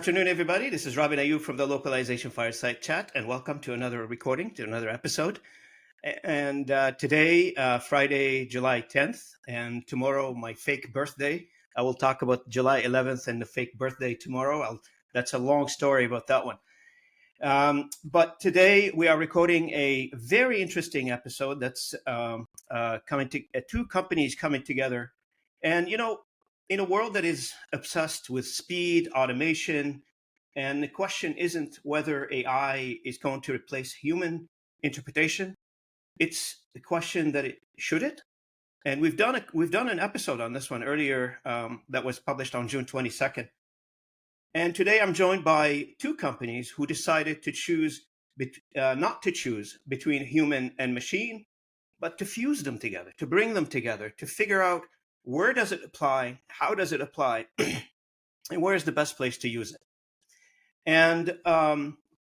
afternoon, everybody. This is Robin Ayub from the Localization Fireside Chat, and welcome to another recording, to another episode. And today, Friday, July 10th, and tomorrow, my fake birthday. I will talk about July 11th and the fake birthday tomorrow. That's a long story about that one. But today, we are recording a very interesting episode that's coming to two companies coming together. And, you know, in a world that is obsessed with speed, automation, and the question isn't whether AI is going to replace human interpretation. It's the question that should it? And we've done an episode on this one earlier that was published on June 22nd. And today I'm joined by two companies who decided to choose not to choose between human and machine, but to fuse them together, to bring them together, to figure out where does it apply, how does it apply, and where is the best place to use it. And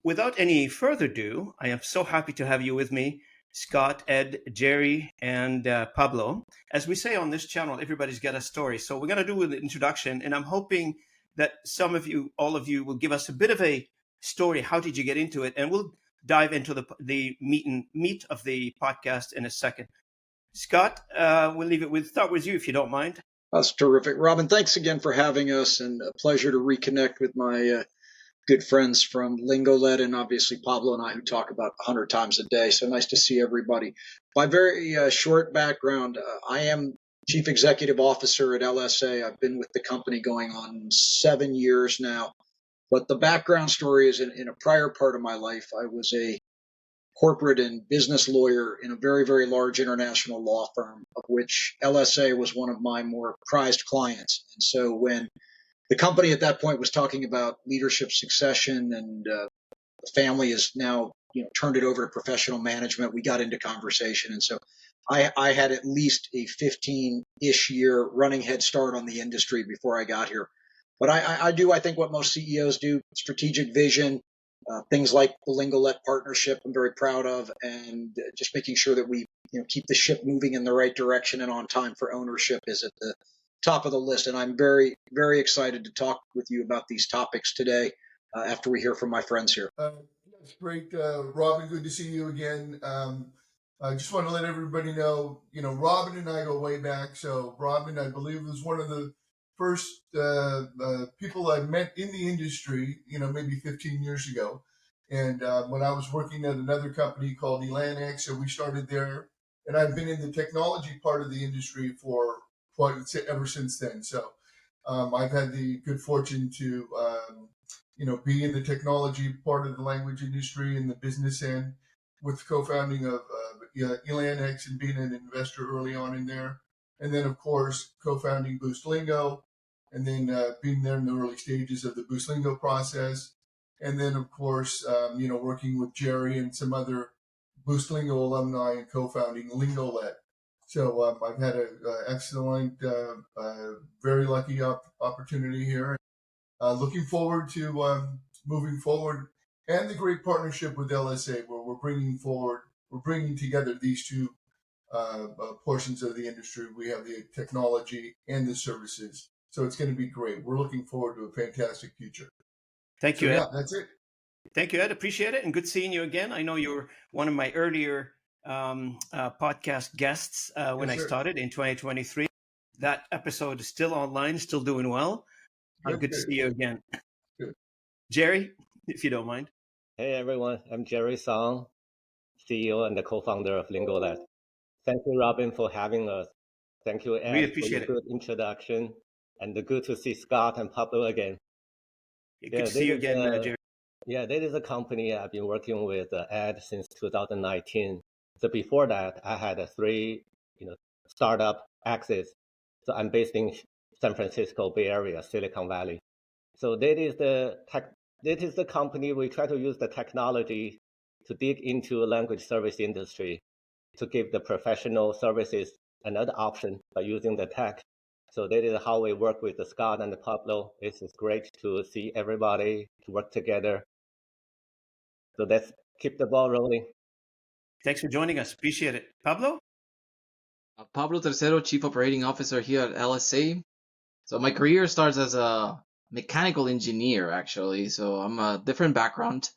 without any further ado, I am so happy to have you with me, Scott, Ed, Jerry, and Pablo. As we say on this channel, everybody's got a story. So we're going to do an introduction, and I'm hoping that some of you, all of you, will give us a bit of a story. How did you get into it? And we'll dive into the meat of the podcast in a second. Scott, we'll start with you if you don't mind. That's terrific. Robin, thanks again for having us, and a pleasure to reconnect with my good friends from Lingolet, and obviously Pablo and I, who talk about 100 times a day. So nice to see everybody. My very short background, I am Chief Executive Officer at LSA. I've been with the company going on 7 years now. But the background story is in a prior part of my life, I was a corporate and business lawyer in a very, very large international law firm, of which LSA was one of my more prized clients. And so when the company at that point was talking about leadership succession, and the family has now turned it over to professional management, we got into conversation. And so I had at least a 15-ish year running head start on the industry before I got here. But I think what most CEOs do: strategic vision, things like the Lingolet partnership I'm very proud of, and just making sure that we keep the ship moving in the right direction and on time for ownership is at the top of the list. And I'm very, very excited to talk with you about these topics today after we hear from my friends here. That's great. Robin, good to see you again. I just want to let everybody know, Robin and I go way back. So Robin, I believe, was one of the first people I met in the industry, maybe 15 years ago. And when I was working at another company called Elanix, so we started there. And I've been in the technology part of the industry for ever since then. So I've had the good fortune to, be in the technology part of the language industry and the business end, with co-founding of Elanix and being an investor early on in there. And then, of course, co-founding BoostLingo, and then being there in the early stages of the BoostLingo process. And then, of course, working with Jerry and some other BoostLingo alumni and co-founding Lingolet. So I've had an excellent, very lucky opportunity here. Looking forward to moving forward, and the great partnership with LSA, where we're bringing together these two portions of the industry. We have the technology and the services. So it's going to be great. We're looking forward to a fantastic future. Thank you, Ed. Yeah, that's it. Thank you, Ed. Appreciate it. And good seeing you again. I know you were one of my earlier podcast guests when I started in 2023. That episode is still online, still doing well. Good to see you again. Good. Jerry, if you don't mind. Hey, everyone. I'm Jerry Song, CEO and the co-founder of Lingolet. Thank you, Robin, for having us. Thank you, Ed, Really appreciate for your good introduction. And good to see Scott and Pablo again. Good to see you again, Jerry. Yeah, this is a company I've been working with Ed since 2019. So before that, I had three, startup exits. So I'm based in San Francisco Bay Area, Silicon Valley. So that is the company. We try to use the technology to dig into the language service industry to give the professional services another option by using the tech. So that is how we work with the Scott and the Pablo. It's great to see everybody to work together. So let's keep the ball rolling. Thanks for joining us. Appreciate it. Pablo? Pablo Tercero, Chief Operating Officer here at LSA. So my career starts as a mechanical engineer, actually. So I'm a different background.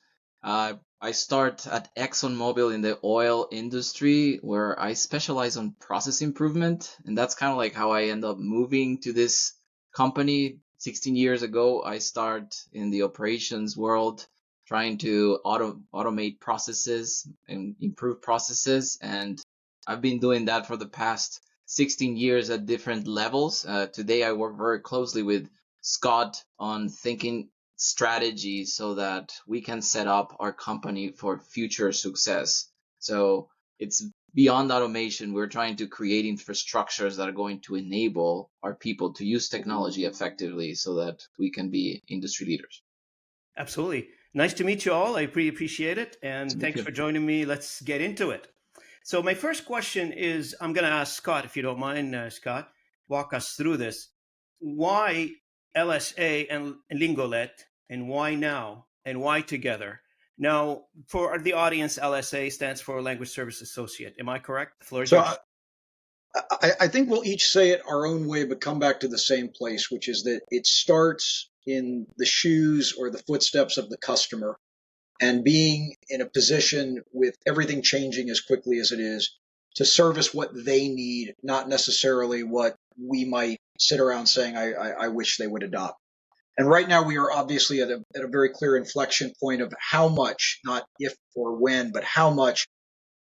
I start at ExxonMobil in the oil industry, where I specialize on process improvement. And that's kind of like how I end up moving to this company. 16 years ago, I start in the operations world, trying to automate processes and improve processes. And I've been doing that for the past 16 years at different levels. Today, I work very closely with Scott on thinking strategy so that we can set up our company for future success. So it's beyond automation. We're trying to create infrastructures that are going to enable our people to use technology effectively so that we can be industry leaders. Absolutely. Nice to meet you all. I pretty appreciate it. And Thank thanks you. for joining me. Let's get into it. So, my first question is I'm going to ask Scott, if you don't mind, Scott, walk us through this. Why LSA and Lingolet, and why now, and why together? Now, for the audience, LSA stands for Language Service Associate. Am I correct? The floor is So yours. I think we'll each say it our own way, but come back to the same place, which is that it starts in the shoes or the footsteps of the customer, and being in a position with everything changing as quickly as it is to service what they need, not necessarily what we might sit around saying, I wish they would adopt. And right now we are obviously at a very clear inflection point of how much, not if or when, but how much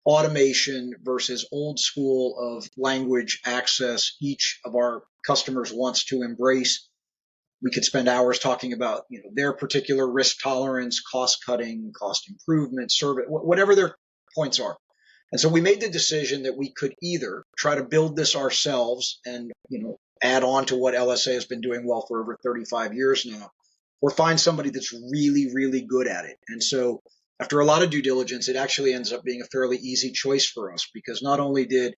automation versus old school of language access each of our customers wants to embrace. We could spend hours talking about their particular risk tolerance, cost cutting, cost improvement, service, whatever their points are. And so we made the decision that we could either try to build this ourselves and add on to what LSA has been doing well for over 35 years now, or find somebody that's really, really good at it. And so after a lot of due diligence, it actually ends up being a fairly easy choice for us, because not only did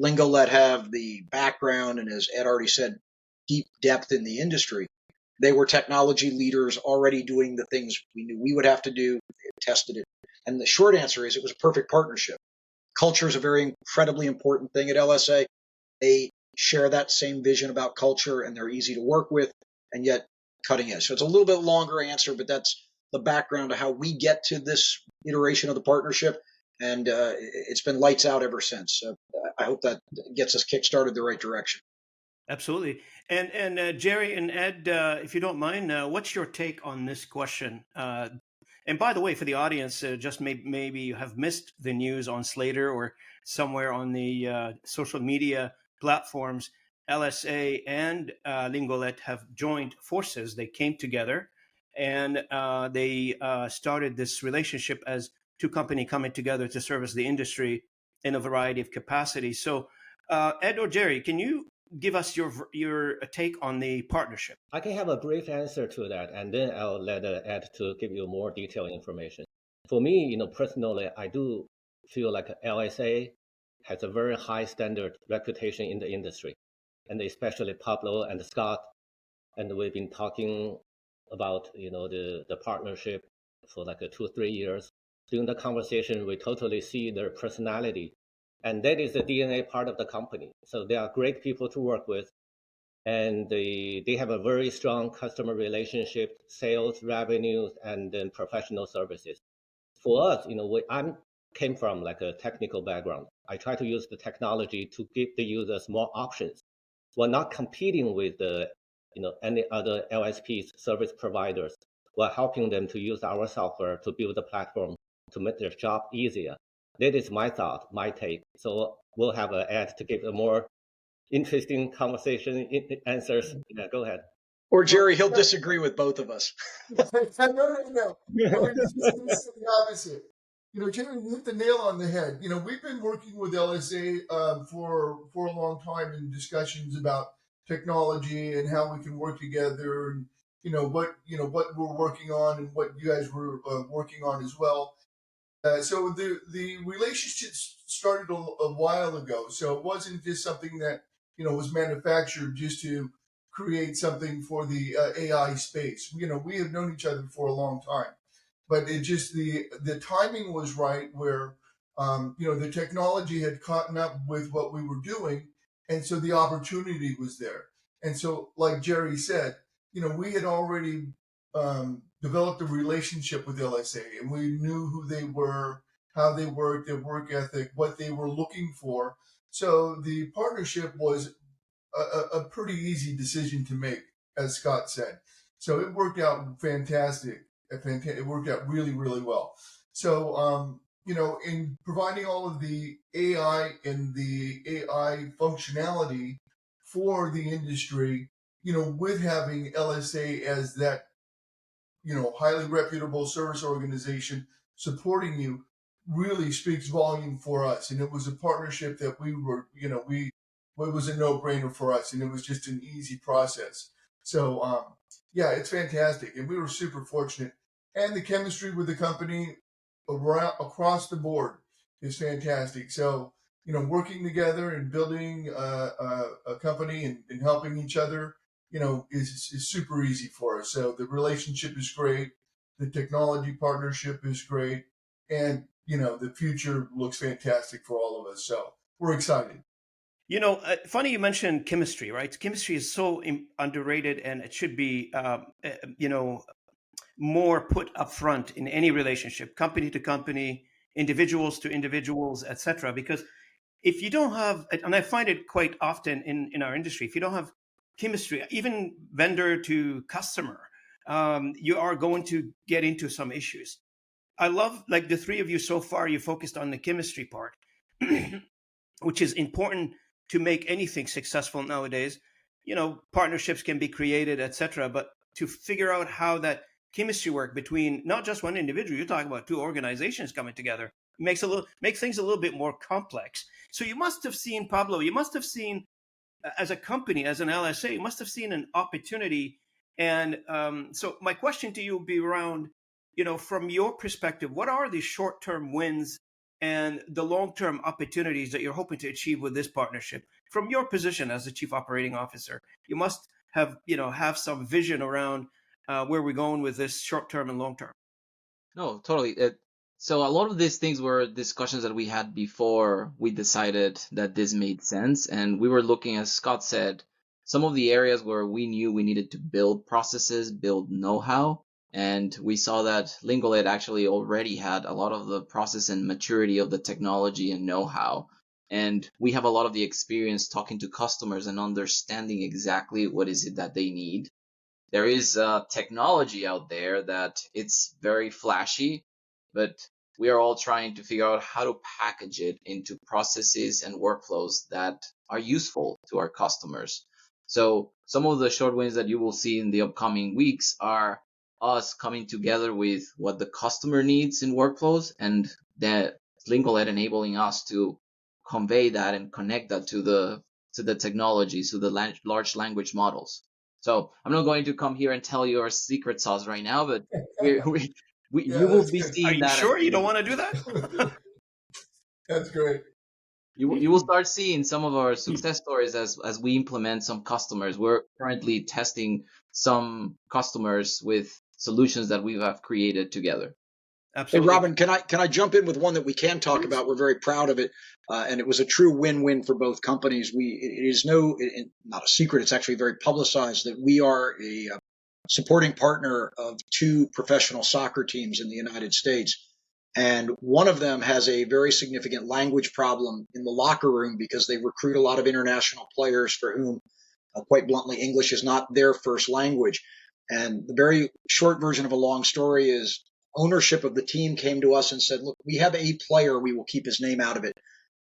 Lingolet have the background and, as Ed already said, deep depth in the industry, they were technology leaders already doing the things we knew we would have to do. They tested it. And the short answer is it was a perfect partnership. Culture is a very incredibly important thing at LSA. They share that same vision about culture, and they're easy to work with, and yet cutting edge. So it's a little bit longer answer, but that's the background of how we get to this iteration of the partnership. And it's been lights out ever since. So I hope that gets us kickstarted the right direction. Absolutely. And Jerry and Ed, if you don't mind, what's your take on this question? And by the way, for the audience, just maybe you have missed the news on Slater or somewhere on the social media platforms. LSA and Lingolet have joined forces. They came together and they started this relationship as two companies coming together to service the industry in a variety of capacities. So, Ed or Jerry, can you give us your take on the partnership? I can have a brief answer to that, and then I'll let Ed to give you more detailed information. For me, personally, I do feel like LSA has a very high standard reputation in the industry, and especially Pablo and Scott, and we've been talking about the partnership for like 2-3 years. During the conversation, we totally see their personality, and that is the DNA part of the company. So they are great people to work with, and they have a very strong customer relationship, sales, revenues, and then professional services. For us, I came from like a technical background. I try to use the technology to give the users more options. We're not competing with any other LSPs, service providers. We're helping them to use our software to build a platform to make their job easier. That is my thought, my take. So we'll have Ed to give a more interesting conversation answers. Yeah, go ahead. Or Jerry, he'll disagree with both of us. No. I mean, it's the opposite. Jerry, you hit the nail on the head. We've been working with LSA for a long time in discussions about technology and how we can work together, and what we're working on and what you guys were working on as well. So the relationship started a while ago. So it wasn't just something that was manufactured just to create something for the AI space. We have known each other for a long time, but it just the timing was right where the technology had caught up with what we were doing, and so the opportunity was there. And so, like Jerry said, we had already developed a relationship with LSA, and we knew who they were, how they worked, their work ethic, what they were looking for. So the partnership was a pretty easy decision to make, as Scott said. So it worked out fantastic. It worked out really, really well. So, in providing all of the AI and the AI functionality for the industry, with having LSA as that, highly reputable service organization supporting you really speaks volume for us. And it was a partnership that we were, it was a no brainer for us, and it was just an easy process. So, yeah, it's fantastic. And we were super fortunate. And the chemistry with the company across the board is fantastic. So, working together and building a company and helping each other, is super easy for us. So the relationship is great. The technology partnership is great. And, the future looks fantastic for all of us. So we're excited. Funny you mentioned chemistry, right? Chemistry is so underrated, and it should be, more put up front in any relationship, company to company, individuals to individuals, etc. Because if you don't have, and I find it quite often in our industry, if you don't have chemistry, even vendor to customer, you are going to get into some issues. I love, like, the three of you so far, you focused on the chemistry part, which is important to make anything successful nowadays. Partnerships can be created, etc. But to figure out how that chemistry work between not just one individual, you're talking about two organizations coming together, makes things a little bit more complex. So you must have seen, Pablo, you must have seen, as a company, as an LSA, you must have seen an opportunity. And so my question to you would be around, from your perspective, what are the short-term wins and the long-term opportunities that you're hoping to achieve with this partnership? From your position as the chief operating officer, you must have some vision around where we're going with this short-term and long-term. No, totally. So a lot of these things were discussions that we had before we decided that this made sense. And we were looking, as Scott said, some of the areas where we knew we needed to build processes, build know-how. And we saw that Lingolet actually already had a lot of the process and maturity of the technology and know-how. And we have a lot of the experience talking to customers and understanding exactly what is it that they need. There is technology out there that it's very flashy, but we are all trying to figure out how to package it into processes and workflows that are useful to our customers. So some of the short wins that you will see in the upcoming weeks are us coming together with what the customer needs in workflows, and the Lingolet enabling us to convey that and connect that to the technologies, to the large language models. So I'm not going to come here and tell you our secret sauce right now, but Yeah, you will that's be good. Are seeing you that at sure you don't the want to do that? That's great. you will start seeing some of our success stories as we implement some customers. We're currently testing some customers with solutions that we have created together. Hey, Absolutely. Robin, can I jump in with one that we can talk about? We're very proud of it, and it was a true win-win for both companies. It is not a secret; it's actually very publicized that we are a supporting partner of two professional soccer teams in the United States, and one of them has a very significant language problem in the locker room because they recruit a lot of international players for whom, quite bluntly, English is not their first language. And the very short version of a long story is ownership of the team came to us and said, look, we have a player, we will keep his name out of it,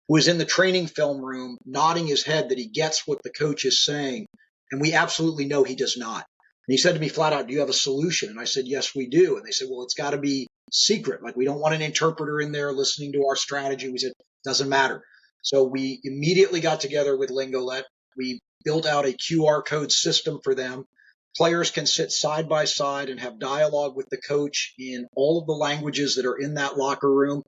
who is in the training film room nodding his head that he gets what the coach is saying. And we absolutely know he does not. And he said to me flat out, do you have a solution? And I said, yes, we do. And they said, well, it's got to be secret. Like, we don't want an interpreter in there listening to our strategy. We said, doesn't matter. So we immediately got together with Lingolet. We built out a QR code system for them. Players can sit side by side and have dialogue with the coach in all of the languages that are in that locker room.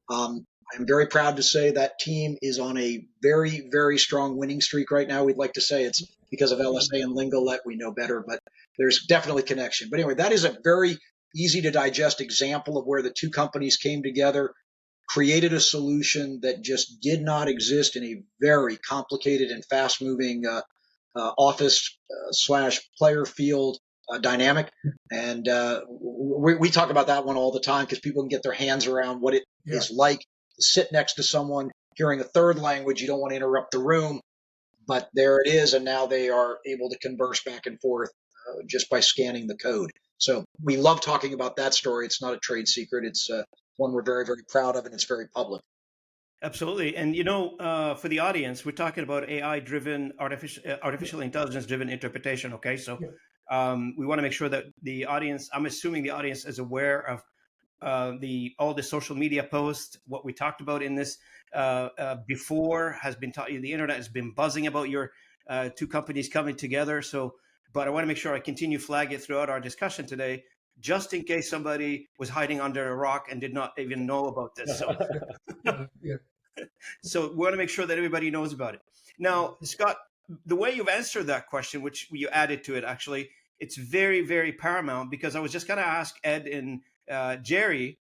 I'm very proud to say that team is on a very, very strong winning streak right now. We'd like to say it's because of LSA and Lingolet. We know better, but there's definitely connection. But anyway, that is a very easy to digest example of where the two companies came together, created a solution that just did not exist in a very complicated and fast moving office / player field. dynamic. And we talk about that one all the time because people can get their hands around what it is like to sit next to someone hearing a third language. You don't want to interrupt the room, but there it is. And now they are able to converse back and forth just by scanning the code. So we love talking about that story. It's not a trade secret. It's one we're very, very proud of, and it's very public. Absolutely. And, for the audience, we're talking about AI-driven, artificial intelligence-driven interpretation. Okay. So we want to make sure that the audience, I'm assuming the audience is aware of all the social media posts, what we talked about in this before has been taught you. The internet has been buzzing about your two companies coming together. So, but I want to make sure I continue flag it throughout our discussion today, just in case somebody was hiding under a rock and did not even know about this. So, so we want to make sure that everybody knows about it. Now, Scott, the way you've answered that question, which you added to it, actually, it's very, very paramount, because I was just going to ask Ed and Jerry,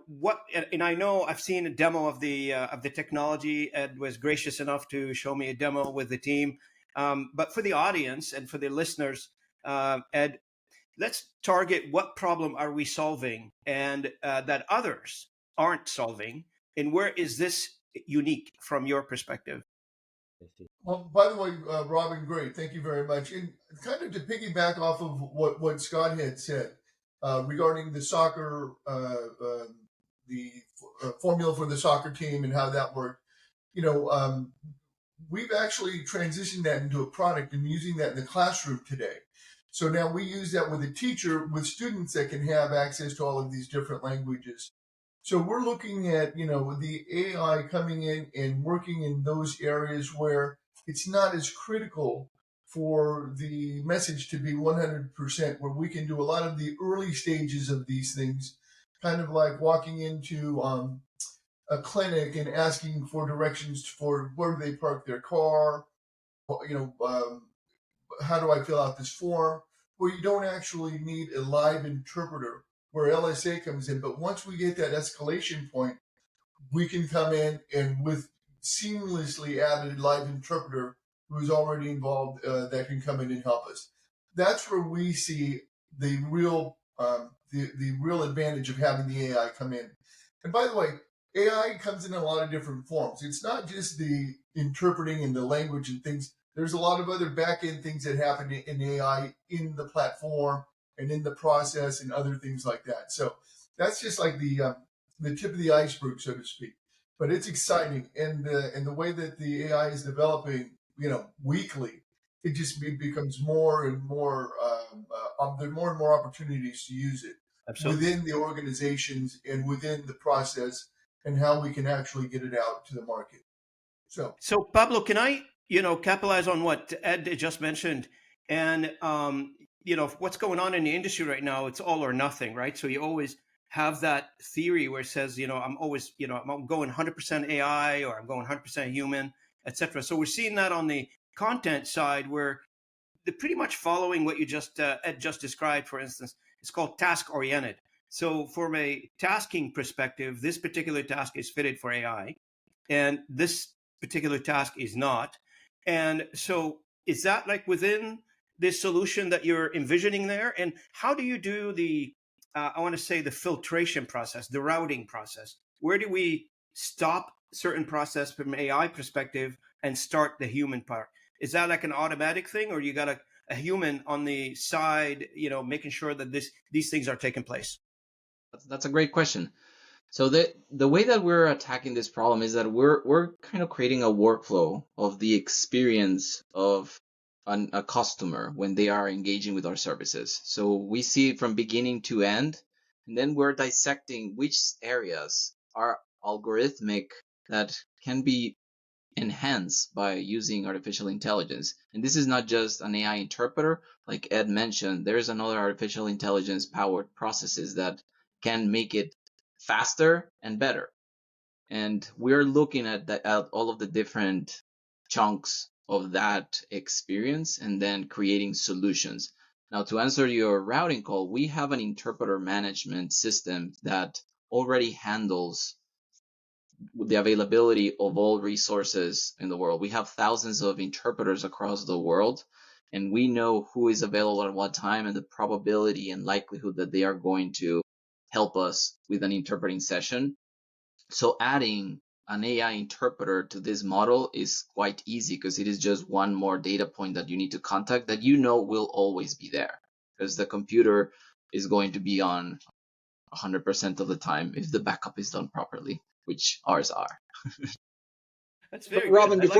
what, and I know I've seen a demo of the technology. Ed was gracious enough to show me a demo with the team. But for the audience and for the listeners, Ed, let's target what problem are we solving and that others aren't solving, and where is this unique from your perspective? Well, by the way, Robin, great. Thank you very much. And kind of to piggyback off of what Scott had said regarding the soccer, the formula for the soccer team and how that worked, we've actually transitioned that into a product and using that in the classroom today. So now we use that with a teacher, with students that can have access to all of these different languages. So we're looking at, the AI coming in and working in those areas where it's not as critical for the message to be 100%, where we can do a lot of the early stages of these things, kind of like walking into a clinic and asking for directions for where they park their car, how do I fill out this form, where you don't actually need a live interpreter, where LSA comes in. But once we get that escalation point, we can come in and with seamlessly added live interpreter who's already involved that can come in and help us. That's where we see the real the real advantage of having the AI come in. And by the way, AI comes in a lot of different forms. It's not just the interpreting and the language and things. There's a lot of other back end things that happen in AI in the platform and in the process and other things like that. So that's just like the tip of the iceberg, so to speak. But it's exciting, and the way that the AI is developing, weekly, it just becomes more and more. There are more and more opportunities to use it. Absolutely. Within the organizations and within the process, and how we can actually get it out to the market. So Pablo, can I, capitalize on what Ed just mentioned, and what's going on in the industry right now? It's all or nothing, right? So you always have that theory where it says, I'm always, I'm going 100% AI or I'm going 100% human, etc. So we're seeing that on the content side, where they're pretty much following what you just Ed just described. For instance, it's called task oriented. So from a tasking perspective, this particular task is fitted for AI, and this particular task is not. And so is that like within this solution that you're envisioning there? And how do you do the I want to say the filtration process, the routing process? Where do we stop certain process from an AI perspective and start the human part? Is that like an automatic thing, or you got a human on the side, making sure that these things are taking place? That's a great question. So the way that we're attacking this problem is that we're kind of creating a workflow of the experience of a customer when they are engaging with our services. So we see it from beginning to end, and then we're dissecting which areas are algorithmic that can be enhanced by using artificial intelligence. And this is not just an AI interpreter, like Ed mentioned. There's another artificial intelligence powered processes that can make it faster and better. And we're looking at all of the different chunks of that experience and then creating solutions. Now, to answer your routing call, we have an interpreter management system that already handles the availability of all resources in the world. We have thousands of interpreters across the world, and we know who is available at what time and the probability and likelihood that they are going to help us with an interpreting session. So adding an AI interpreter to this model is quite easy because it is just one more data point that you need to contact that you know will always be there, because the computer is going to be on 100% of the time if the backup is done properly, which ours are. That's very Robin, good.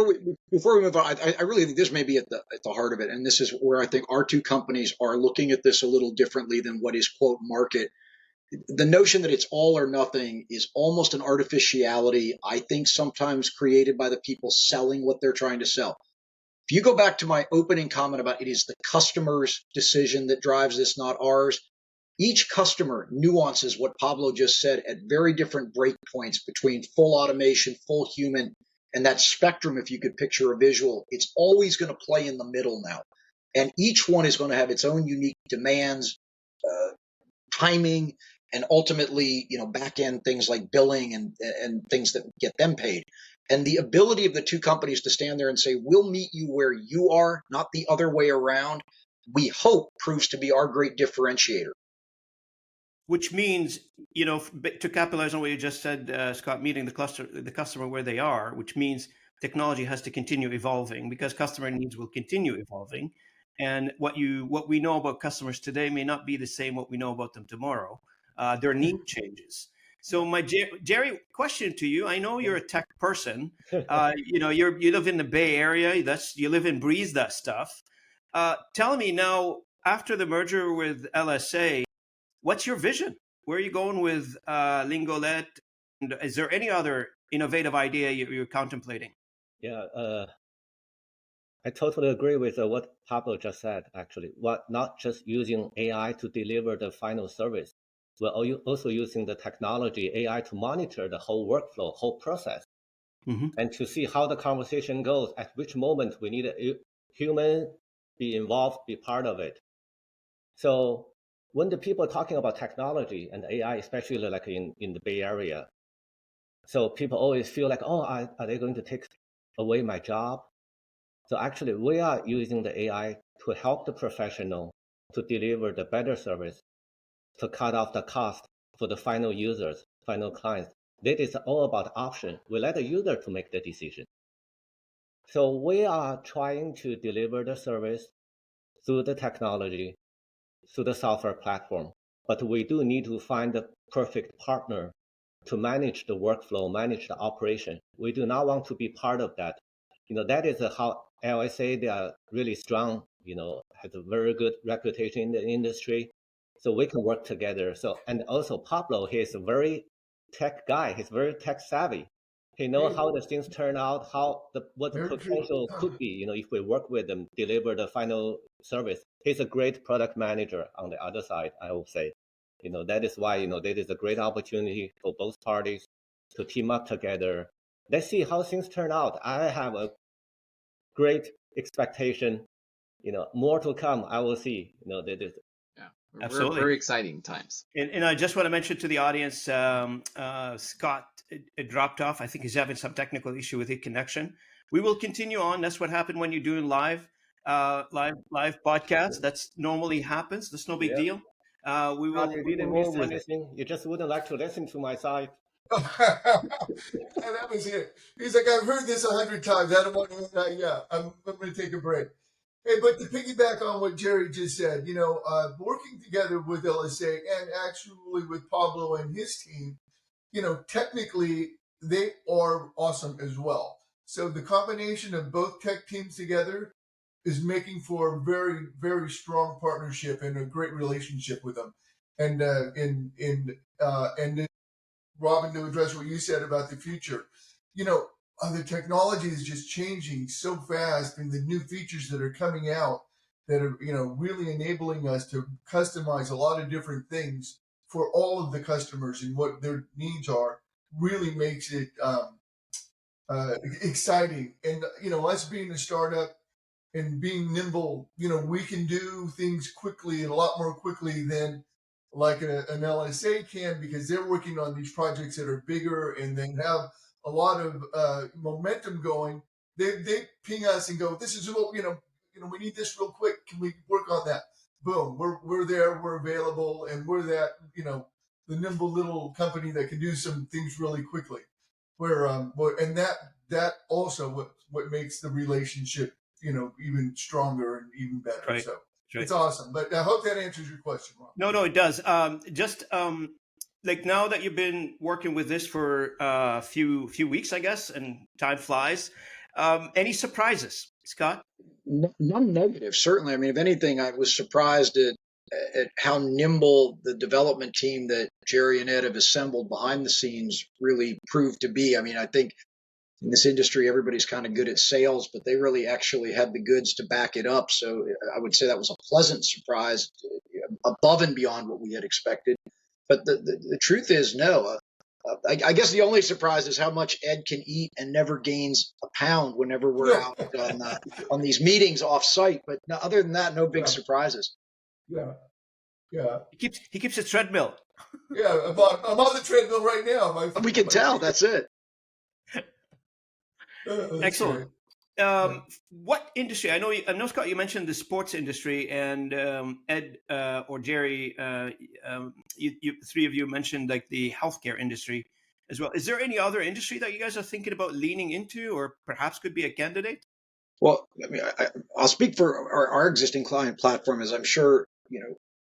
before we move on, I really think this may be at the heart of it, and this is where I think our two companies are looking at this a little differently than what is quote market. The notion that it's all or nothing is almost an artificiality, I think, sometimes created by the people selling what they're trying to sell. If you go back to my opening comment about it is the customer's decision that drives this, not ours, each customer nuances what Pablo just said at very different breakpoints between full automation, full human, and that spectrum. If you could picture a visual, it's always going to play in the middle now. And each one is going to have its own unique demands, timing, and ultimately, back end things like billing and things that get them paid. And the ability of the two companies to stand there and say, we'll meet you where you are, not the other way around, we hope proves to be our great differentiator. Which means, to capitalize on what you just said, Scott, meeting the customer where they are, which means technology has to continue evolving because customer needs will continue evolving. And what we know about customers today may not be the same what we know about them tomorrow. Their need changes. So my Jerry, question to you: I know you're a tech person. You live in the Bay Area. You live and breathe that stuff. Tell me now, after the merger with LSA, what's your vision? Where are you going with Lingolet? And is there any other innovative idea you're contemplating? Yeah, I totally agree with what Pablo just said, actually. Not just using AI to deliver the final service, we're also using the technology, AI, to monitor the whole workflow, whole process, and to see how the conversation goes, at which moment we need a human be involved, be part of it. So when the people are talking about technology and AI, especially like in the Bay Area, so people always feel like, oh, are they going to take away my job? So actually, we are using the AI to help the professional to deliver the better service, to cut off the cost for the final users, final clients. That is all about option. We let the user to make the decision. So we are trying to deliver the service through the technology, through the software platform. But we do need to find the perfect partner to manage the workflow, manage the operation. We do not want to be part of that. That is how LSA, they are really strong, has a very good reputation in the industry. So we can work together. So, and also Pablo, he's a very tech guy. He's very tech savvy. He knows how the things turn out, what the potential could be, if we work with them, deliver the final service. He's a great product manager on the other side, I would say. That is why, that is a great opportunity for both parties to team up together. Let's see how things turn out. I have a great expectation, more to come. I will see, that is. Yeah, Absolutely. Very exciting times. And I just want to mention to the audience, Scott it dropped off. I think he's having some technical issue with his connection. We will continue on. That's what happened when you're doing live podcast. That's normally happens. That's no big deal. We will roll with it. You just wouldn't like to listen to my side. And that was it. He's like, I've heard this 100 times. I don't want to. Yeah, I'm going to take a break. Hey, but to piggyback on what Jerry just said, working together with LSA and actually with Pablo and his team, technically they are awesome as well. So the combination of both tech teams together is making for a very, very strong partnership and a great relationship with them. And Robin, to address what you said about the future, the technology is just changing so fast, and the new features that are coming out that are, really enabling us to customize a lot of different things for all of the customers and what their needs are really makes it exciting. And, us being a startup and being nimble, we can do things quickly and a lot more quickly than like an LSA can, because they're working on these projects that are bigger and they have a lot of momentum going. They ping us and go, this is what, we need this real quick. Can we work on that? Boom, we're there, we're available, and we're that, the nimble little company that can do some things really quickly. And that also what makes the relationship, even stronger and even better. Right. So Right. it's awesome. But I hope that answers your question, Ron. No, it does. Just like now that you've been working with this for a few weeks, I guess, and time flies. Any surprises, Scott? None negative, certainly. I mean, if anything, I was surprised at how nimble the development team that Jerry and Ed have assembled behind the scenes really proved to be. I mean, I think in this industry, everybody's kind of good at sales, but they really actually had the goods to back it up. So I would say that was a pleasant surprise, above and beyond what we had expected. But the truth is, no. I guess the only surprise is how much Ed can eat and never gains a pound whenever we're out on these meetings off site. But no, other than that, no big surprises. Yeah. He keeps a treadmill. Yeah, I'm on the treadmill right now. We can tell. That's it. Excellent. What industry? I know, Scott, you mentioned the sports industry, and Ed or Jerry, you three of you mentioned like the healthcare industry as well. Is there any other industry that you guys are thinking about leaning into, or perhaps could be a candidate? Well, I mean, I'll speak for our existing client platform, as I'm sure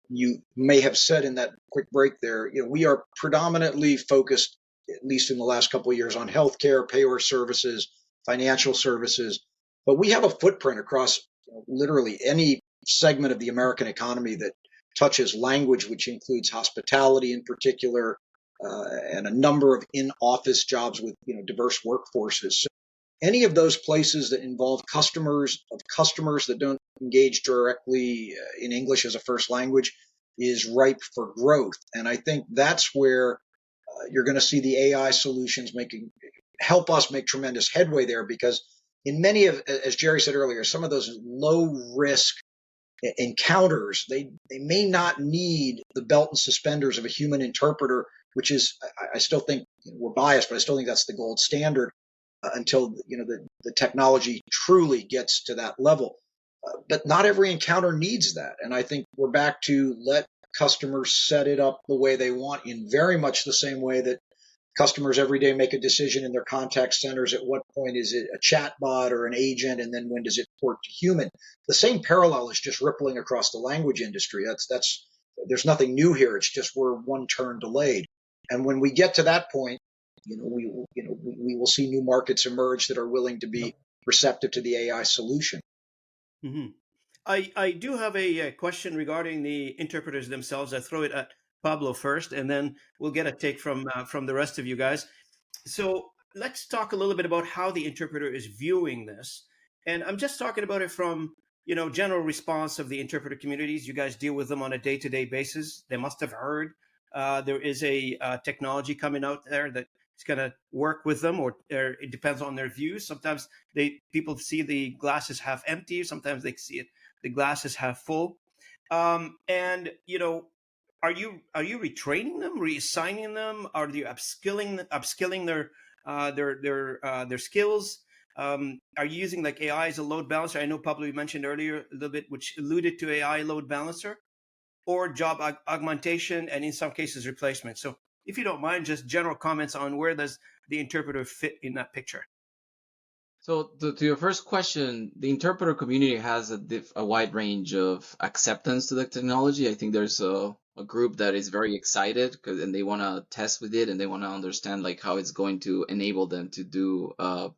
you may have said in that quick break there. We are predominantly focused, at least in the last couple of years, on healthcare, payer services, financial services, but we have a footprint across literally any segment of the American economy that touches language, which includes hospitality in particular, and a number of in-office jobs with diverse workforces. So any of those places that involve customers that don't engage directly in English as a first language is ripe for growth. And I think that's where you're going to see the AI solutions help us make tremendous headway there, because in many of, as Jerry said earlier, some of those low risk encounters, they may not need the belt and suspenders of a human interpreter, which is, I still think, we're biased, but I still think that's the gold standard until the technology truly gets to that level. But not every encounter needs that, and I think we're back to let customers set it up the way they want, in very much the same way that customers every day make a decision in their contact centers. At what point is it a chatbot or an agent, and then when does it port to human? The same parallel is just rippling across the language industry. There's nothing new here. It's just we're one turn delayed. And when we get to that point, we will see new markets emerge that are willing to be receptive to the AI solution. Mm-hmm. I do have a question regarding the interpreters themselves. I throw it at Pablo first, and then we'll get a take from the rest of you guys. So let's talk a little bit about how the interpreter is viewing this. And I'm just talking about it from, general response of the interpreter communities. You guys deal with them on a day-to-day basis. They must have heard there is a technology coming out there that is going to work with them, or it depends on their views. Sometimes people see the glass is half empty. Sometimes they see the glass is half full. And are you retraining them, reassigning them? Are you upskilling their skills? Are you using like AI as a load balancer? I know Pablo, you mentioned earlier a little bit, which alluded to AI load balancer, or job augmentation, and in some cases replacement. So if you don't mind, just general comments on where does the interpreter fit in that picture? So to your first question, the interpreter community has a wide range of acceptance to the technology. I think there's a group that is very excited and they want to test with it, and they want to understand like how it's going to enable them to do a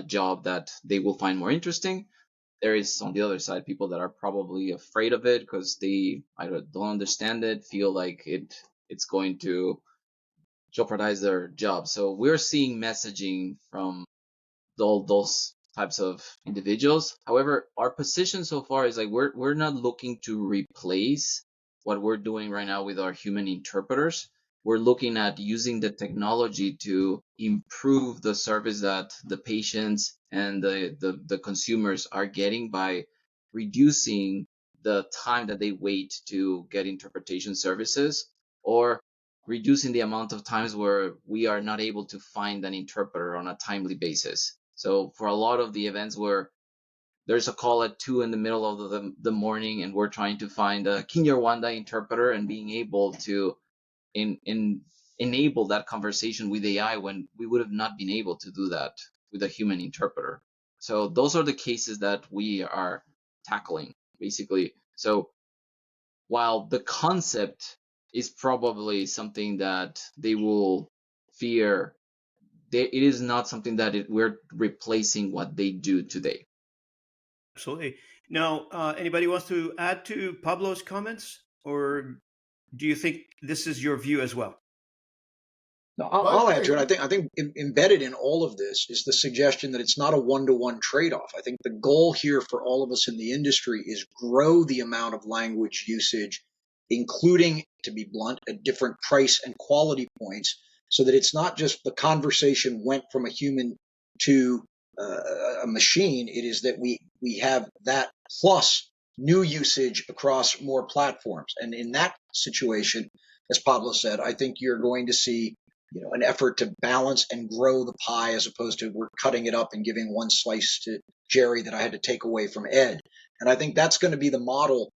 job that they will find more interesting. There is, on the other side, people that are probably afraid of it because they either don't understand it, feel like it's going to jeopardize their job. So we're seeing messaging from all those types of individuals. However, our position so far is like we're not looking to replace what we're doing right now with our human interpreters. We're looking at using the technology to improve the service that the patients and the consumers are getting by reducing the time that they wait to get interpretation services, or reducing the amount of times where we are not able to find an interpreter on a timely basis. So for a lot of the events where there's a call at 2 in the middle of the morning, and we're trying to find a Kinyarwanda interpreter, and being able to enable that conversation with AI when we would have not been able to do that with a human interpreter. So those are the cases that we are tackling, basically. So while the concept is probably something that they will fear, it is not something that we're replacing what they do today. Absolutely. Now, anybody wants to add to Pablo's comments, or do you think this is your view as well? No, I'll add to it. I think embedded in all of this is the suggestion that it's not a one-to-one trade-off. I think the goal here for all of us in the industry is grow the amount of language usage, including, to be blunt, at different price and quality points, so that it's not just the conversation went from a human to a machine. It is that we have that plus new usage across more platforms. And in that situation, as Pablo said, I think you're going to see an effort to balance and grow the pie, as opposed to we're cutting it up and giving one slice to Jerry that I had to take away from Ed. And I think that's going to be the model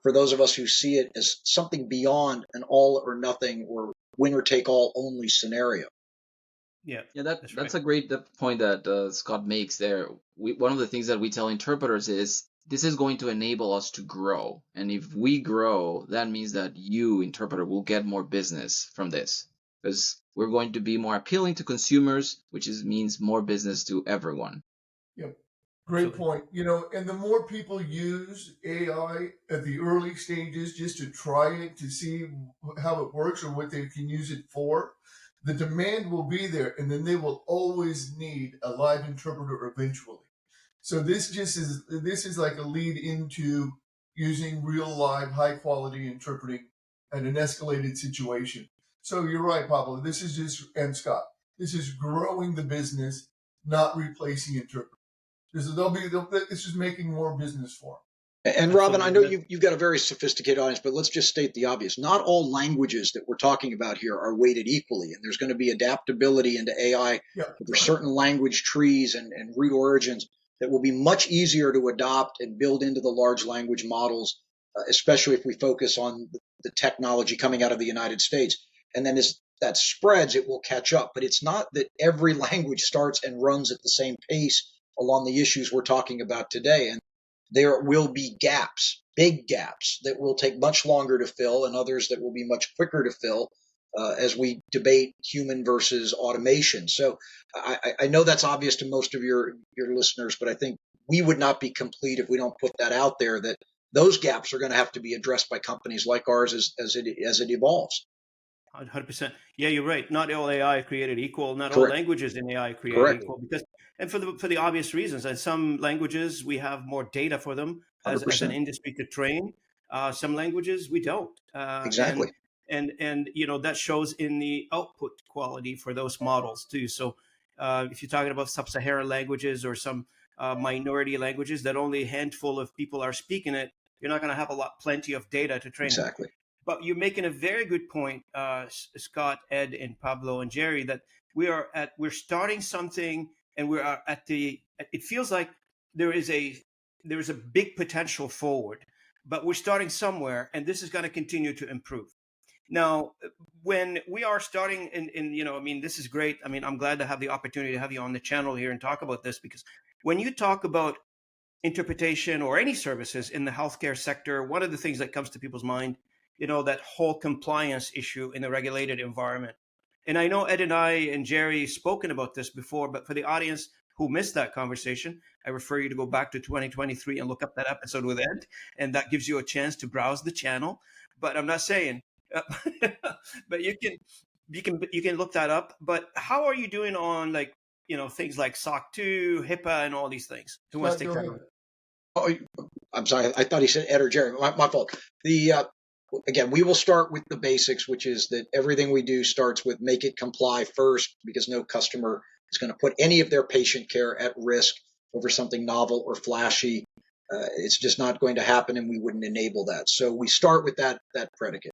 for those of us who see it as something beyond an all or nothing or winner take all only scenario. Yeah, that's a great point that Scott makes there. One of the things that we tell interpreters is this is going to enable us to grow. And if we grow, that means that you, interpreter, will get more business from this, because we're going to be more appealing to consumers, which means more business to everyone. Yep. Great point. And the more people use AI at the early stages just to try it, to see how it works or what they can use it for, the demand will be there, and then they will always need a live interpreter eventually. So this is like a lead into using real live high quality interpreting in an escalated situation. So you're right, Pablo. This is just, and Scott, this is growing the business, not replacing interpreters. This is making more business for them. And Robin, I know you've got a very sophisticated audience, but let's just state the obvious. Not all languages that we're talking about here are weighted equally, and there's going to be adaptability into AI for certain language trees and root origins that will be much easier to adopt and build into the large language models, especially if we focus on the technology coming out of the United States. And then as that spreads, it will catch up. But it's not that every language starts and runs at the same pace along the issues we're talking about today. And there will be gaps, big gaps, that will take much longer to fill, and others that will be much quicker to fill as we debate human versus automation. So I know that's obvious to most of your listeners, but I think we would not be complete if we don't put that out there, that those gaps are going to have to be addressed by companies like ours as it evolves. 100%. Yeah, you're right. Not all AI created equal. Not Correct. all languages in AI created equal, and for the obvious reasons. And some languages we have more data for them as an industry to train. Some languages we don't. Exactly. And that shows in the output quality for those models too. So if you're talking about sub-Saharan languages or some minority languages that only a handful of people are speaking it, you're not going to have plenty of data to train. Exactly. But you're making a very good point, Scott, Ed, and Pablo and Jerry, that we're starting something, and we are it feels like there is a big potential forward, but we're starting somewhere, and this is going to continue to improve. Now, when we are starting this is great. I mean, I'm glad to have the opportunity to have you on the channel here and talk about this, because when you talk about interpretation or any services in the healthcare sector, one of the things that comes to people's mind, that whole compliance issue in the regulated environment. And I know Ed and I and Jerry spoken about this before, but for the audience who missed that conversation, I refer you to go back to 2023 and look up that episode with Ed, and that gives you a chance to browse the channel. But I'm not saying, but you can look that up. But how are you doing on things like SOC 2, HIPAA, and all these things? Who wants to take that? Oh, I'm sorry. I thought he said Ed or Jerry. My fault. Again, we will start with the basics, which is that everything we do starts with make it comply first, because no customer is going to put any of their patient care at risk over something novel or flashy. It's just not going to happen, and we wouldn't enable that. So we start with that predicate.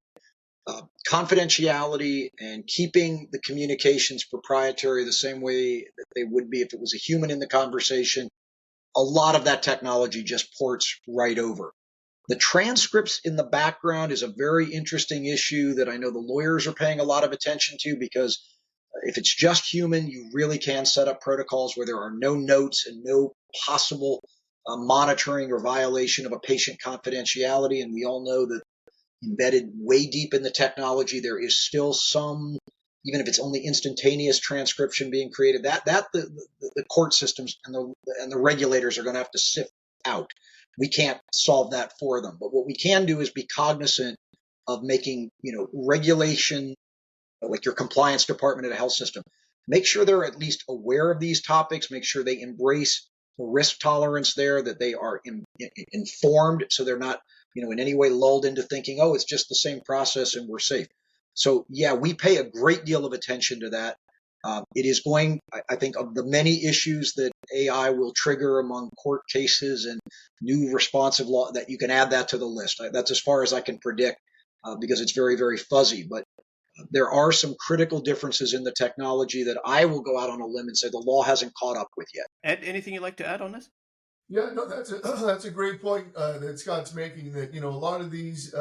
Confidentiality and keeping the communications proprietary the same way that they would be if it was a human in the conversation a lot of that technology just ports right over. The transcripts in the background is a very interesting issue that I know the lawyers are paying a lot of attention to, because if it's just human, you really can set up protocols where there are no notes and no possible monitoring or violation of a patient confidentiality. And we all know that embedded way deep in the technology, there is still some, even if it's only instantaneous transcription being created, that the court systems and the regulators are going to have to sift out. We can't solve that for them. But what we can do is be cognizant of making, regulation, like your compliance department at a health system, make sure they're at least aware of these topics, make sure they embrace the risk tolerance there, that they are informed, so they're not, in any way lulled into thinking, oh, it's just the same process and we're safe. So yeah, we pay a great deal of attention to that. It is going, I think, of the many issues that AI will trigger among court cases and new responsive law, that you can add that to the list. That's as far as I can predict, because it's very, very fuzzy. But there are some critical differences in the technology that I will go out on a limb and say the law hasn't caught up with yet. Ed, anything you'd like to add on this? Yeah, no, that's a great point that Scott's making. That a lot of these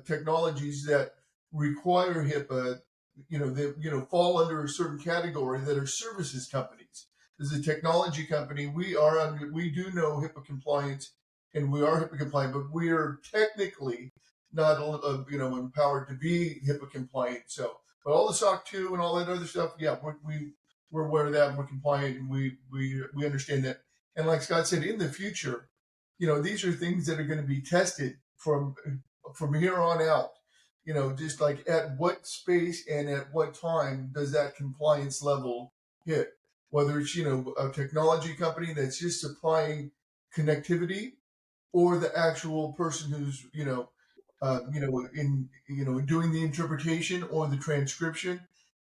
technologies that require HIPAA, they fall under a certain category that are services companies. As a technology company, we do know HIPAA compliance, and we are HIPAA compliant, but we are technically not empowered to be HIPAA compliant. So, but all the SOC 2 and all that other stuff, yeah, we're aware of that, and we're compliant, and we understand that. And like Scott said, in the future, these are things that are going to be tested from here on out. Just like at what space and at what time does that compliance level hit? Whether it's a technology company that's just supplying connectivity, or the actual person who's doing the interpretation or the transcription.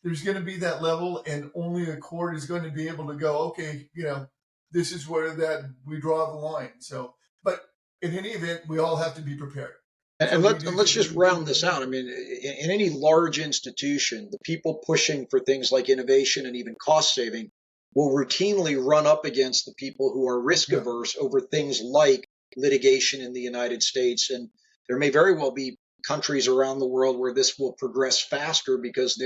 There's going to be that level, and only a court is going to be able to go, okay, this is where that we draw the line. So, but in any event, we all have to be prepared. And let's just round this out. I mean, in any large institution, the people pushing for things like innovation and even cost saving will routinely run up against the people who are risk averse over things like litigation in the United States. And there may very well be countries around the world where this will progress faster because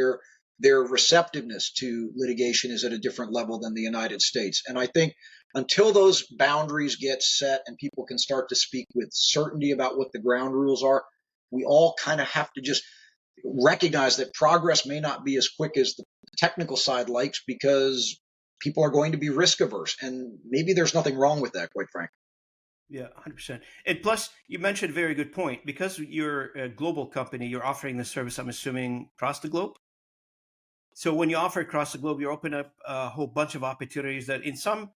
their receptiveness to litigation is at a different level than the United States. And I think until those boundaries get set and people can start to speak with certainty about what the ground rules are, we all kind of have to just recognize that progress may not be as quick as the technical side likes, because people are going to be risk averse. And maybe there's nothing wrong with that, quite frankly. Yeah, 100%. And plus, you mentioned a very good point. Because you're a global company, you're offering the service, I'm assuming, across the globe. So when you offer across the globe, you open up a whole bunch of opportunities that in some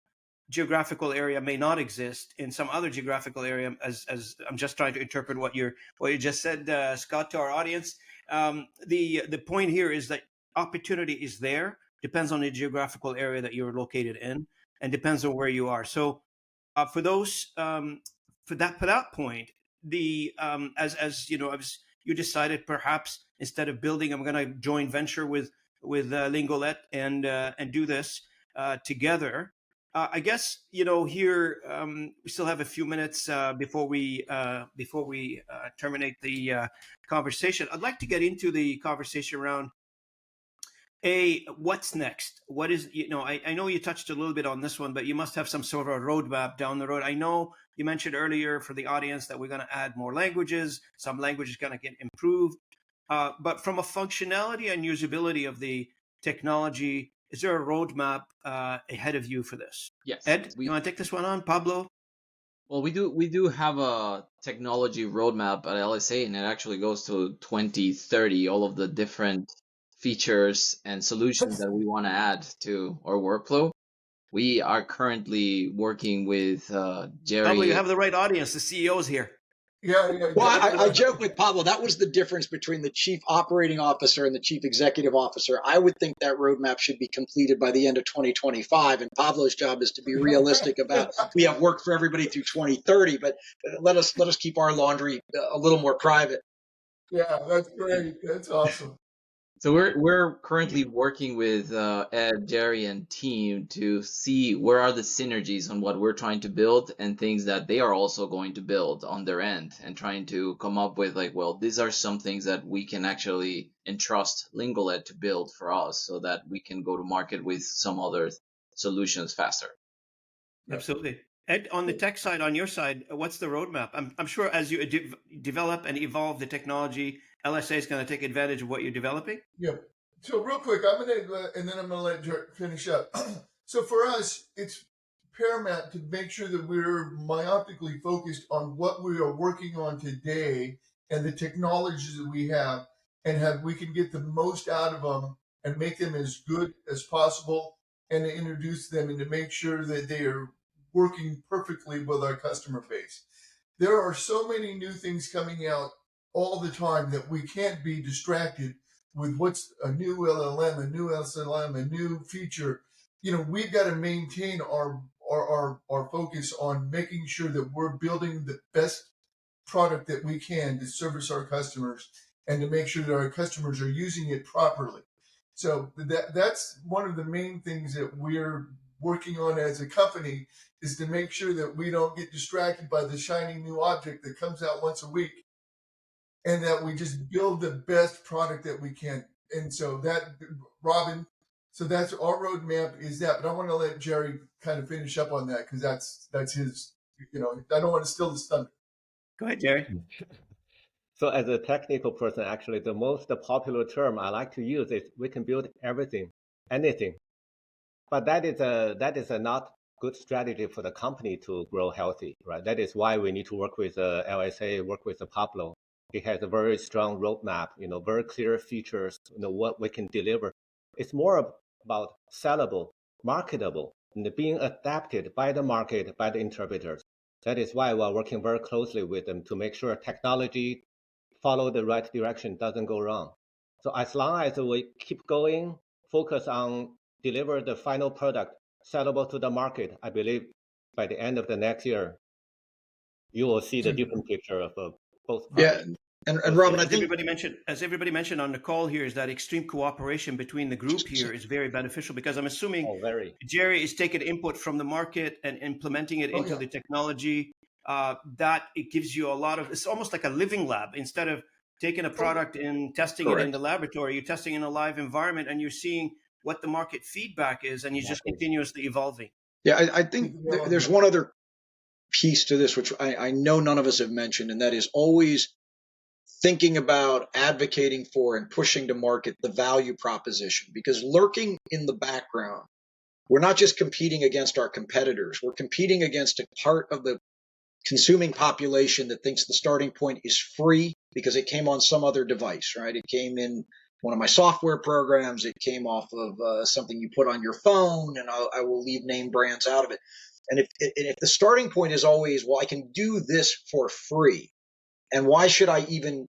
geographical area may not exist, in some other geographical area, as I'm just trying to interpret what you just said, Scott, to our audience. The point here is that opportunity is there, depends on the geographical area that you're located in, and depends on where you are. So for those for that point, the as you decided, perhaps instead of building, I'm going to joint venture with Lingolet and do this together. I guess here we still have a few minutes before we terminate the conversation. I'd like to get into the conversation around what's next. What is I know you touched a little bit on this one, but you must have some sort of a roadmap down the road. I know you mentioned earlier for the audience that we're going to add more languages. Some languages going to get improved, but from a functionality and usability of the technology, is there a roadmap ahead of you for this? Yes. Ed, you want to take this one on? Pablo? Well, we do have a technology roadmap at LSA, and it actually goes to 2030, all of the different features and solutions that we want to add to our workflow. We are currently working with Jerry. Pablo, you have the right audience. The CEO's here. Yeah. Well, I joke with Pablo. That was the difference between the chief operating officer and the chief executive officer. I would think that roadmap should be completed by the end of 2025, and Pablo's job is to be realistic about we have work for everybody through 2030. But let us keep our laundry a little more private. Yeah, that's great. That's awesome. So we're currently working with Ed, Jerry, and team to see where are the synergies on what we're trying to build and things that they are also going to build on their end, and trying to come up with like, well, these are some things that we can actually entrust Lingolet to build for us, so that we can go to market with some other solutions faster. Absolutely. Ed, on the tech side, on your side, what's the roadmap? I'm sure as you develop and evolve the technology, LSA is going to take advantage of what you're developing. Yep. So real quick, I'm gonna and then I'm gonna let Jared finish up. So for us, it's paramount to make sure that we're myopically focused on what we are working on today and the technologies that we have, and have we can get the most out of them and make them as good as possible, and to introduce them and to make sure that they are working perfectly with our customer base. There are so many new things coming out all the time that we can't be distracted with what's a new LLM, a new SLM, a new feature. We've got to maintain our focus on making sure that we're building the best product that we can to service our customers and to make sure that our customers are using it properly. So that's one of the main things that we're working on as a company, is to make sure that we don't get distracted by the shiny new object that comes out once a week, and that we just build the best product that we can. And so that, Robin, so that's our roadmap is that. But I want to let Jerry kind of finish up on that, because that's his. I don't want to steal the thunder. Go ahead, Jerry. So as a technical person, actually, the most popular term I like to use is we can build everything, anything. But that is a not good strategy for the company to grow healthy, right? That is why we need to work with LSA, work with Pablo. He has a very strong roadmap, very clear features, what we can deliver. It's more about sellable, marketable, and being adapted by the market, by the interpreters. That is why we're working very closely with them to make sure technology follow the right direction, doesn't go wrong. So as long as we keep going, focus on deliver the final product sellable to the market, I believe by the end of the next year, you will see the different picture of both parties. Yeah, and Robin, as everybody mentioned on the call here, is that extreme cooperation between the group here is very beneficial, because I'm assuming Jerry is taking input from the market and implementing it into the technology. That it gives you a lot of, it's almost like a living lab. Instead of taking a product and testing it in the laboratory, you're testing in a live environment and you're seeing what the market feedback is, and you're just continuously evolving. Yeah, I think there's one other piece to this, which I know none of us have mentioned, and that is always thinking about advocating for and pushing to market the value proposition, because lurking in the background, we're not just competing against our competitors, we're competing against a part of the consuming population that thinks the starting point is free because it came on some other device, right? It came in one of my software programs, it came off of something you put on your phone, and I will leave name brands out of it. And if the starting point is always, well, I can do this for free, and why should I even,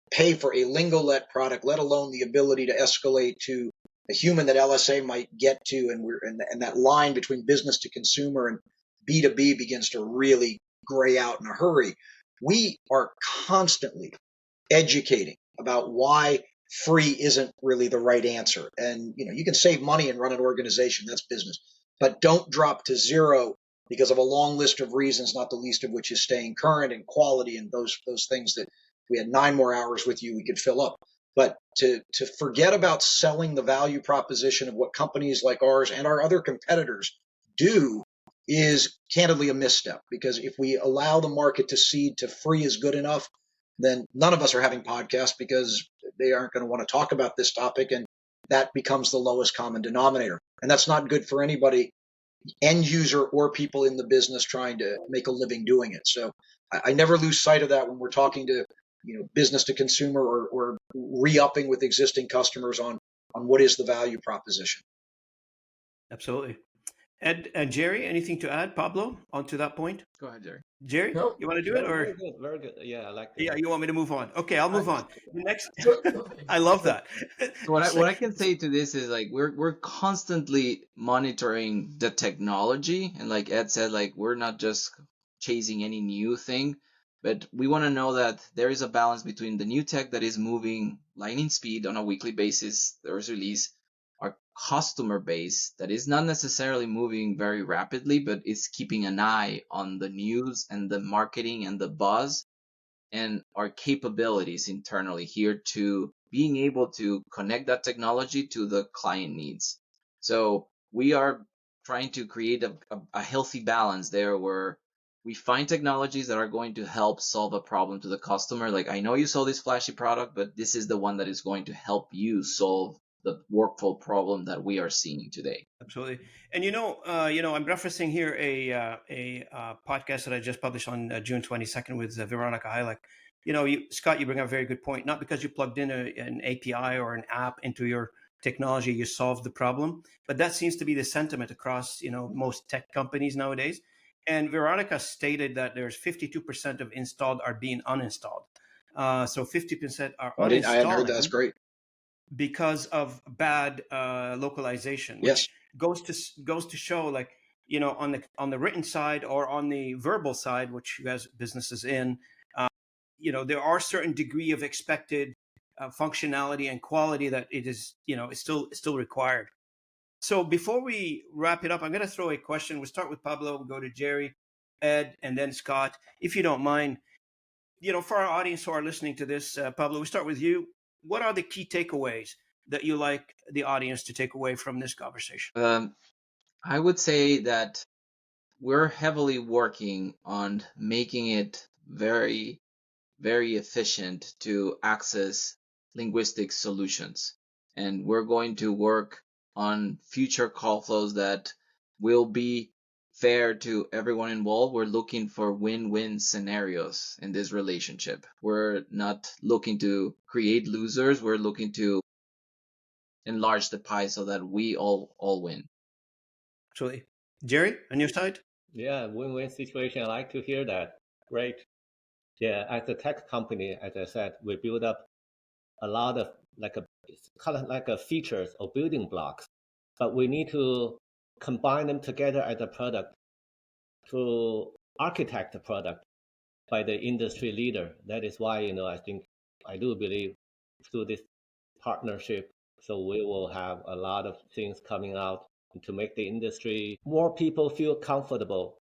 pay for a Lingolet product, let alone the ability to escalate to a human that LSA might get to, and that line between business to consumer and B2B begins to really gray out in a hurry. We are constantly educating about why free isn't really the right answer. And, you can save money and run an organization, that's business, but don't drop to zero because of a long list of reasons, not the least of which is staying current and quality and those things that we had 9 more hours with you, we could fill up. But to forget about selling the value proposition of what companies like ours and our other competitors do is candidly a misstep, because if we allow the market to cede to free is good enough, then none of us are having podcasts, because they aren't going to want to talk about this topic, and that becomes the lowest common denominator. And that's not good for anybody, end user or people in the business trying to make a living doing it. So I never lose sight of that when we're talking to business to consumer or re-upping with existing customers on what is the value proposition. Absolutely. Ed and Jerry, anything to add, Pablo, onto that point? Go ahead, Jerry. Jerry, No. You want to do it, or Very good. Yeah, I like that. Yeah, you want me to move on? Okay, I'll move on. Next, I love that. What I can say to this is, like, we're constantly monitoring the technology, and like Ed said, like, we're not just chasing any new thing, but we want to know that there is a balance between the new tech that is moving lightning speed on a weekly basis. There's release. Our customer base that is not necessarily moving very rapidly, but is keeping an eye on the news and the marketing and the buzz, and our capabilities internally here to being able to connect that technology to the client needs. So we are trying to create a healthy balance there where we find technologies that are going to help solve a problem to the customer. Like, I know you saw this flashy product, but this is the one that is going to help you solve the workflow problem that we are seeing today. Absolutely. And I'm referencing here a podcast that I just published on June 22nd with Veronica Heilich. Scott, you bring up a very good point. Not because you plugged in an API or an app into your technology, you solved the problem, but that seems to be the sentiment across most tech companies nowadays. And Veronica stated that there's 52% of installed are being uninstalled. So 50% are uninstalling. I hadn't heard that. That's great. Because of bad localization, which Yes. goes to show, like, on the written side or on the verbal side, which you guys businesses in, there are certain degree of expected functionality and quality that it is, it's still required. So before we wrap it up, I'm going to throw a question. We'll start with Pablo, we'll go to Jerry, Ed, and then Scott, if you don't mind. For our audience who are listening to this, Pablo, we start with you. What are the key takeaways that you like the audience to take away from this conversation? I would say that we're heavily working on making it very, very efficient to access linguistic solutions. And we're going to work on future call flows that will be fair to everyone involved. We're looking for win-win scenarios in this relationship. We're not looking to create losers. We're looking to enlarge the pie so that we all win. Absolutely. Jerry, on your side? Yeah, win-win situation. I like to hear that. Great. Yeah, as a tech company, as I said, we build up a lot of kind of like a features or building blocks, but we need to combine them together as a product to architect the product by the industry leader. That is why, I do believe through this partnership, so we will have a lot of things coming out to make the industry, more people feel comfortable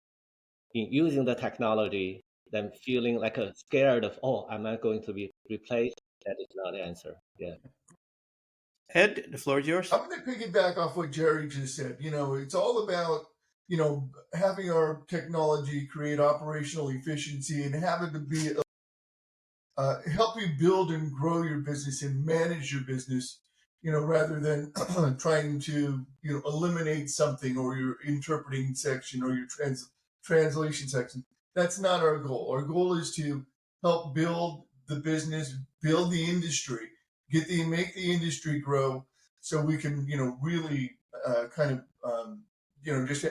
in using the technology than feeling like scared of, am I going to be replaced? That is not the answer. Yeah. Ed, the floor is yours. I'm going to piggyback off what Jerry just said. It's all about, having our technology create operational efficiency and have it to be help you build and grow your business and manage your business, rather than trying to, eliminate something, or your interpreting section or your translation section. That's not our goal. Our goal is to help build the business, build the industry, make the industry grow, so we can, really just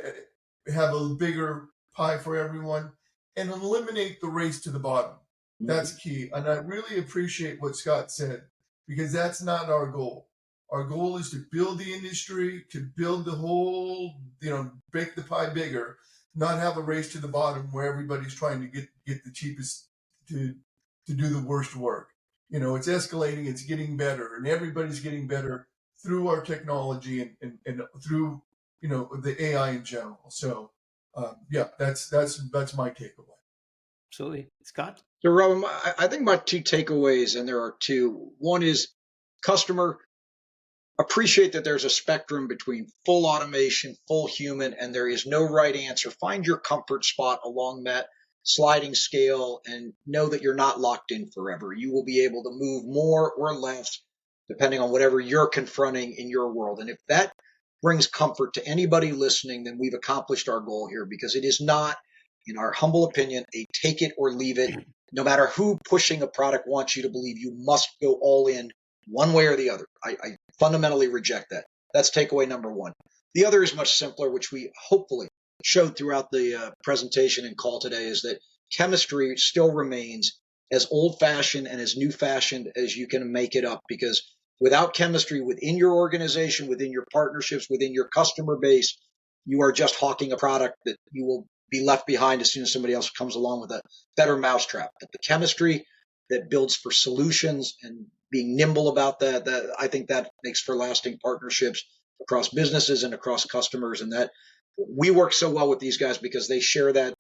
have a bigger pie for everyone and eliminate the race to the bottom. That's key. And I really appreciate what Scott said, because that's not our goal. Our goal is to build the industry, to build the whole, make the pie bigger, not have a race to the bottom where everybody's trying to get the cheapest to do the worst work. It's escalating, it's getting better, and everybody's getting better through our technology and through, the AI in general. So, that's my takeaway. Absolutely. Scott? So, Robin, I think my two takeaways, and there are two. One is customer, appreciate that there's a spectrum between full automation, full human, and there is no right answer. Find your comfort spot along that sliding scale and know that you're not locked in forever. You will be able to move more or less depending on whatever you're confronting in your world. And if that brings comfort to anybody listening, then we've accomplished our goal here, because it is not, in our humble opinion, a take it or leave it. No matter who pushing a product wants you to believe you must go all in one way or the other. I fundamentally reject that. That's takeaway number one. The other is much simpler, which we hopefully showed throughout the presentation and call today, is that chemistry still remains as old-fashioned and as new-fashioned as you can make it up, because without chemistry within your organization, within your partnerships, within your customer base, you are just hawking a product that you will be left behind as soon as somebody else comes along with a better mousetrap. But the chemistry that builds for solutions and being nimble about that I think that makes for lasting partnerships across businesses and across customers. And that we work so well with these guys because they share that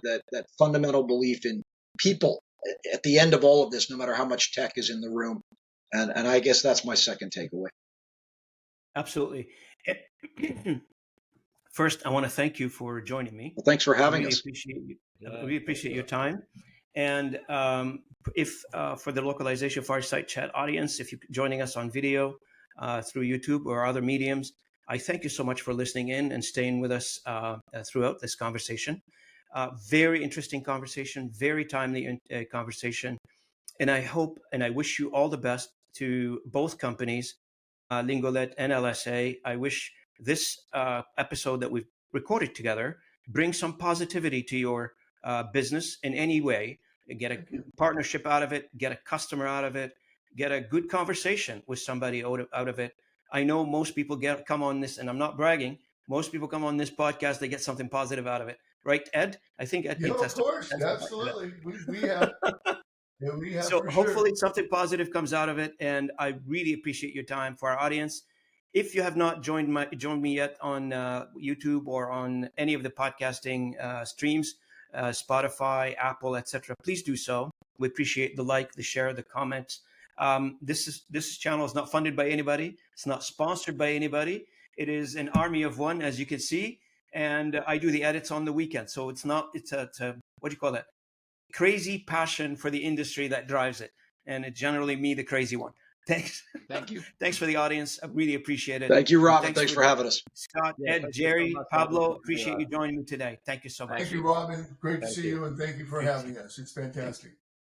fundamental belief in people at the end of all of this, no matter how much tech is in the room. And I guess that's my second takeaway. Absolutely. First, I want to thank you for joining me. Well, thanks for having us. I really appreciate your time. And if for the Localization Fireside Chat audience, if you're joining us on video through YouTube or other mediums, I thank you so much for listening in and staying with us throughout this conversation. Very interesting conversation, very timely conversation. And I hope and I wish you all the best to both companies, Lingolet and LSA. I wish this episode that we've recorded together brings some positivity to your business in any way. Get a partnership out of it, get a customer out of it, get a good conversation with somebody out of it. I know most people come on this, and I'm not bragging, most people come on this podcast, they get something positive out of it. Right, Ed? I think Ed can testify. Of course, absolutely. We have. Yeah, we have. So hopefully something positive comes out of it, and I really appreciate your time. For our audience, if you have not joined me yet on YouTube or on any of the podcasting streams, Spotify, Apple, etc., please do so. We appreciate the like, the share, the comments. This channel is not funded by anybody. It's not sponsored by anybody. It is an army of one, as you can see, and I do the edits on the weekend. So it's a what do you call that? Crazy passion for the industry that drives it, and it's generally me, the crazy one. Thanks. Thank you. Thanks for the audience. I really appreciate it. Thank you, Robin. Thanks for having us. Scott, Ed, Jerry, so Pablo, appreciate you joining me today. Thank you so much. Thank you, Robin. Great to see you, and thank you for having us. It's fantastic.